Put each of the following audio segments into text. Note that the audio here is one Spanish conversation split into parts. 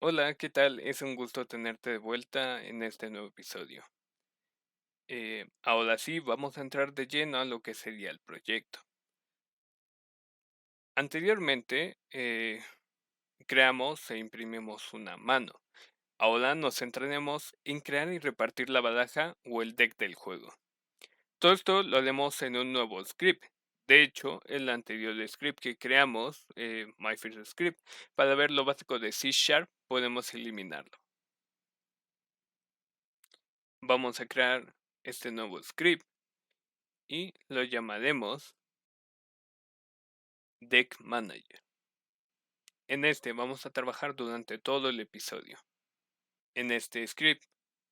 Hola, ¿qué tal? Es un gusto tenerte de vuelta en este nuevo episodio. Ahora sí, vamos a entrar de lleno a lo que sería el proyecto. Anteriormente, creamos e imprimimos una mano. Ahora nos centraremos en crear y repartir la baraja o el deck del juego. Todo esto lo haremos en un nuevo script. De hecho, el anterior script que creamos, My First Script, para ver lo básico de C Sharp, podemos eliminarlo. Vamos a crear este nuevo script y lo llamaremos Deck Manager. En este vamos a trabajar durante todo el episodio. En este script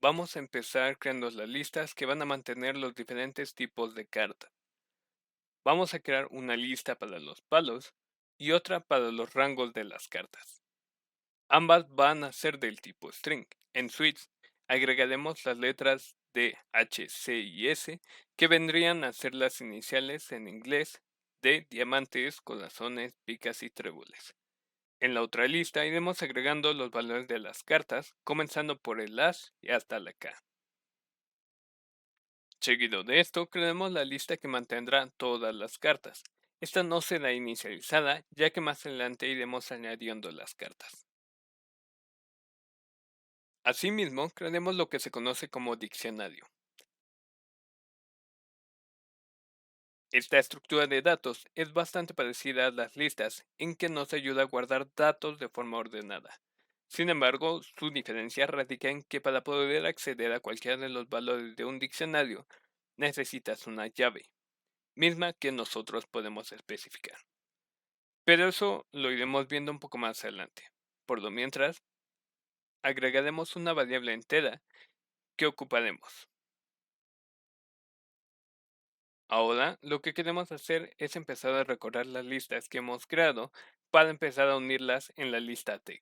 vamos a empezar creando las listas que van a mantener los diferentes tipos de cartas. Vamos a crear una lista para los palos y otra para los rangos de las cartas. Ambas van a ser del tipo string. En switch agregaremos las letras D, H, C y S que vendrían a ser las iniciales en inglés de diamantes, corazones, picas y tréboles. En la otra lista iremos agregando los valores de las cartas, comenzando por el as y hasta la K. Seguido de esto, crearemos la lista que mantendrá todas las cartas. Esta no será inicializada, ya que más adelante iremos añadiendo las cartas. Asimismo, crearemos lo que se conoce como diccionario. Esta estructura de datos es bastante parecida a las listas, en que nos ayuda a guardar datos de forma ordenada. Sin embargo, su diferencia radica en que para poder acceder a cualquiera de los valores de un diccionario, necesitas una llave, misma que nosotros podemos especificar. Pero eso lo iremos viendo un poco más adelante. Por lo mientras, agregaremos una variable entera que ocuparemos. Ahora, lo que queremos hacer es empezar a recorrer las listas que hemos creado para empezar a unirlas en la lista tag.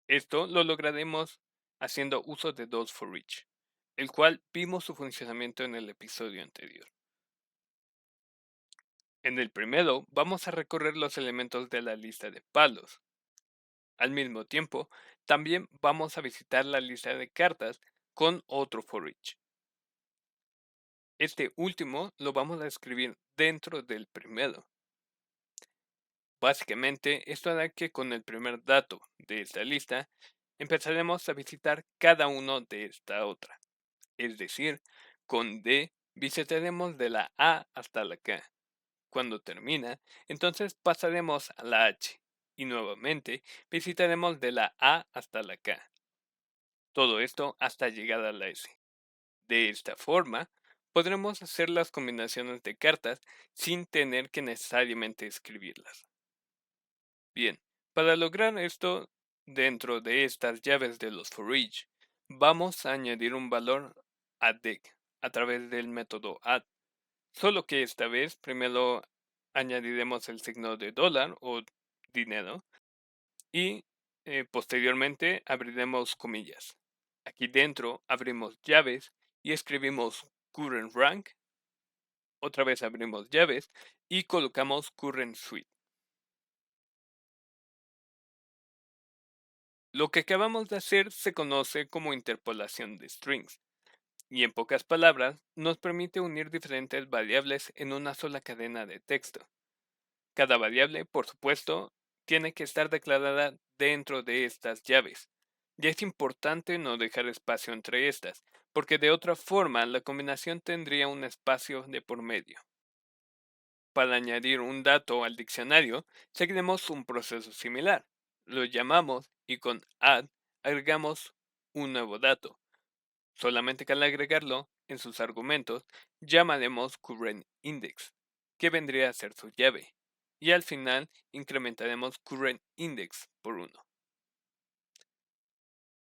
Esto lo lograremos haciendo uso de .for_each, el cual vimos su funcionamiento en el episodio anterior. En el primero, vamos a recorrer los elementos de la lista de palos. Al mismo tiempo, también vamos a visitar la lista de cartas con otro for_each. Este último lo vamos a escribir dentro del primero. Básicamente, esto hará que con el primer dato de esta lista empezaremos a visitar cada uno de esta otra. Es decir, con D visitaremos de la A hasta la K. Cuando termina, entonces pasaremos a la H y nuevamente visitaremos de la A hasta la K. Todo esto hasta llegar a la S. De esta forma, podremos hacer las combinaciones de cartas sin tener que necesariamente escribirlas. Bien, para lograr esto, dentro de estas llaves de los for_each, vamos a añadir un valor a deck a través del método add, solo que esta vez primero añadiremos el signo de dólar o dinero y posteriormente abriremos comillas. Aquí dentro abrimos llaves y escribimos current rank, otra vez abrimos llaves y colocamos current suite. Lo que acabamos de hacer se conoce como interpolación de strings, y en pocas palabras nos permite unir diferentes variables en una sola cadena de texto. Cada variable, por supuesto, tiene que estar declarada dentro de estas llaves. Y es importante no dejar espacio entre estas, porque de otra forma la combinación tendría un espacio de por medio. Para añadir un dato al diccionario, seguiremos un proceso similar. Lo llamamos y con add agregamos un nuevo dato. Solamente que al agregarlo en sus argumentos, llamaremos currentIndex, que vendría a ser su llave. Y al final incrementaremos currentIndex por 1.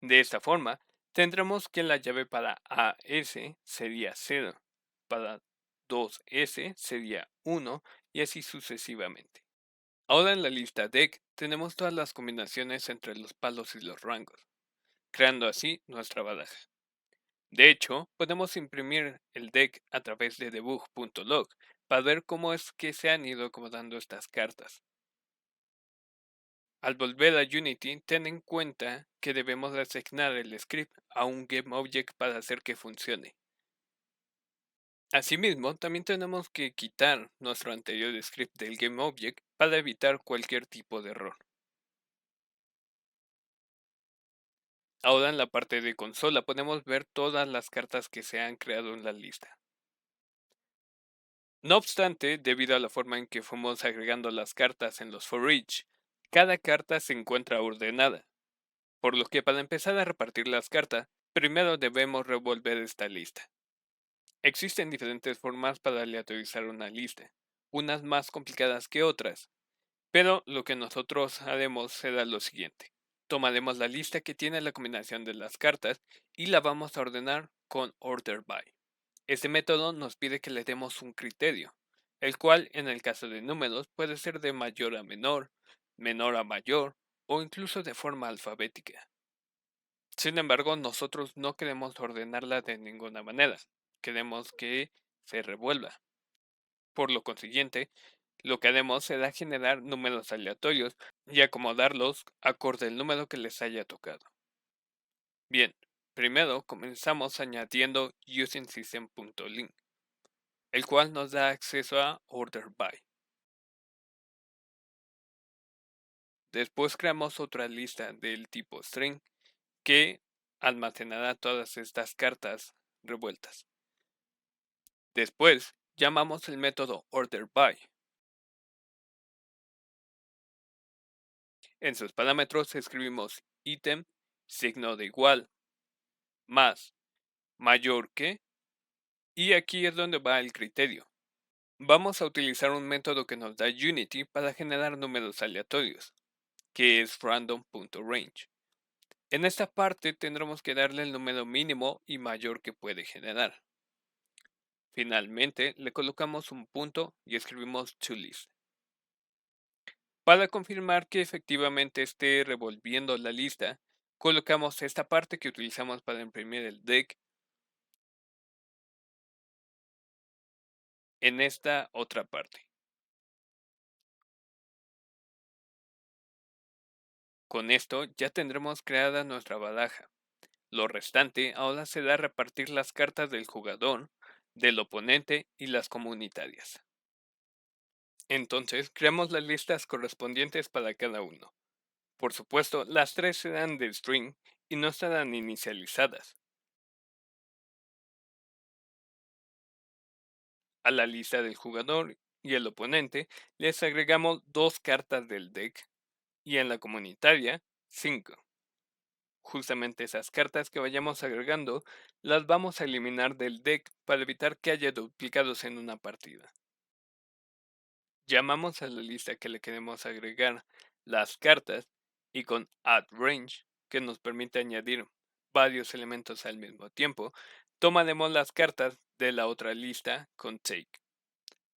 De esta forma, tendremos que la llave para AS sería 0, para 2S sería 1 y así sucesivamente. Ahora en la lista deck tenemos todas las combinaciones entre los palos y los rangos, creando así nuestra baraja. De hecho, podemos imprimir el deck a través de debug.log para ver cómo es que se han ido acomodando estas cartas. Al volver a Unity, ten en cuenta que debemos asignar el script a un GameObject para hacer que funcione. Asimismo, también tenemos que quitar nuestro anterior script del GameObject para evitar cualquier tipo de error. Ahora en la parte de consola podemos ver todas las cartas que se han creado en la lista. No obstante, debido a la forma en que fuimos agregando las cartas en los for each, cada carta se encuentra ordenada, por lo que para empezar a repartir las cartas, primero debemos revolver esta lista. Existen diferentes formas para aleatorizar una lista, unas más complicadas que otras, pero lo que nosotros haremos será lo siguiente. Tomaremos la lista que tiene la combinación de las cartas y la vamos a ordenar con order by. Este método nos pide que le demos un criterio, el cual en el caso de números puede ser de mayor a menor a mayor o incluso de forma alfabética. Sin embargo, nosotros no queremos ordenarla de ninguna manera, queremos que se revuelva. Por lo consiguiente, lo que haremos será generar números aleatorios y acomodarlos acorde al número que les haya tocado. Bien, primero comenzamos añadiendo usingSystem.link, el cual nos da acceso a order by. Después creamos otra lista del tipo string que almacenará todas estas cartas revueltas. Después llamamos el método order by. En sus parámetros escribimos ítem, signo de igual, más, mayor que, y aquí es donde va el criterio. Vamos a utilizar un método que nos da Unity para generar números aleatorios, que es random.range. En esta parte tendremos que darle el número mínimo y mayor que puede generar. Finalmente, le colocamos un punto y escribimos toList. Para confirmar que efectivamente esté revolviendo la lista, colocamos esta parte que utilizamos para imprimir el deck en esta otra parte. Con esto ya tendremos creada nuestra baraja. Lo restante ahora será repartir las cartas del jugador, del oponente y las comunitarias. Entonces, creamos las listas correspondientes para cada uno. Por supuesto, las tres serán de string y no estarán inicializadas. A la lista del jugador y el oponente les agregamos dos cartas del deck y en la comunitaria 5. Justamente esas cartas que vayamos agregando las vamos a eliminar del deck para evitar que haya duplicados en una partida. Llamamos a la lista que le queremos agregar las cartas y con add range, que nos permite añadir varios elementos al mismo tiempo, tomaremos las cartas de la otra lista con take.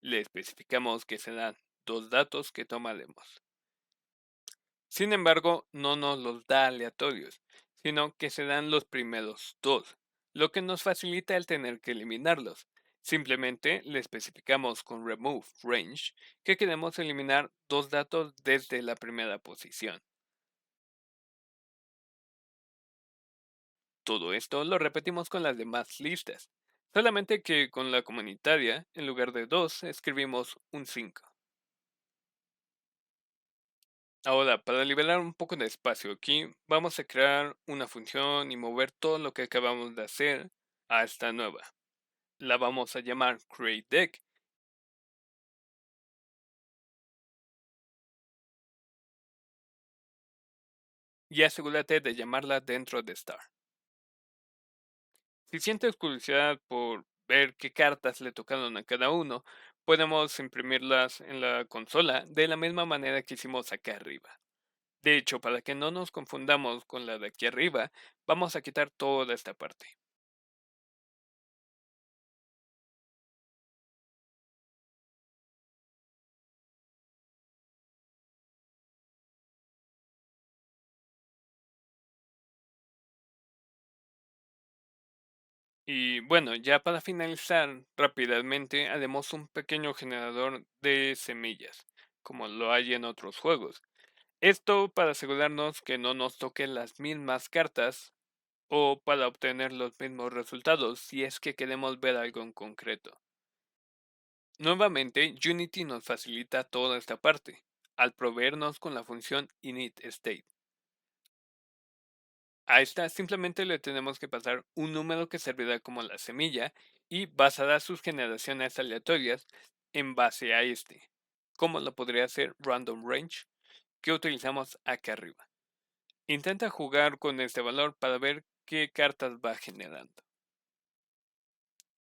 Le especificamos que serán dos datos que tomaremos. Sin embargo, no nos los da aleatorios, sino que se dan los primeros dos, lo que nos facilita el tener que eliminarlos. Simplemente le especificamos con remove range que queremos eliminar dos datos desde la primera posición. Todo esto lo repetimos con las demás listas, solamente que con la comunitaria, en lugar de 2, escribimos un 5. Ahora, para liberar un poco de espacio aquí, vamos a crear una función y mover todo lo que acabamos de hacer a esta nueva. La vamos a llamar createDeck y asegúrate de llamarla dentro de Star. Si sientes curiosidad por ver qué cartas le tocaron a cada uno, podemos imprimirlas en la consola de la misma manera que hicimos acá arriba. De hecho, para que no nos confundamos con la de aquí arriba, vamos a quitar toda esta parte. Y bueno, ya para finalizar rápidamente, haremos un pequeño generador de semillas, como lo hay en otros juegos. Esto para asegurarnos que no nos toquen las mismas cartas o para obtener los mismos resultados si es que queremos ver algo en concreto. Nuevamente, Unity nos facilita toda esta parte, al proveernos con la función initState. A esta simplemente le tenemos que pasar un número que servirá como la semilla y basará sus generaciones aleatorias en base a este, como lo podría hacer Random Range, que utilizamos acá arriba. Intenta jugar con este valor para ver qué cartas va generando.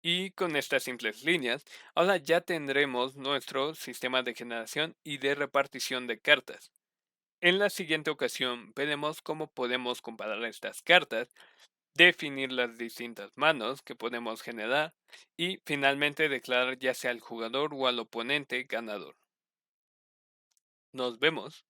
Y con estas simples líneas, ahora ya tendremos nuestro sistema de generación y de repartición de cartas. En la siguiente ocasión veremos cómo podemos comparar estas cartas, definir las distintas manos que podemos generar y finalmente declarar ya sea al jugador o al oponente ganador. Nos vemos.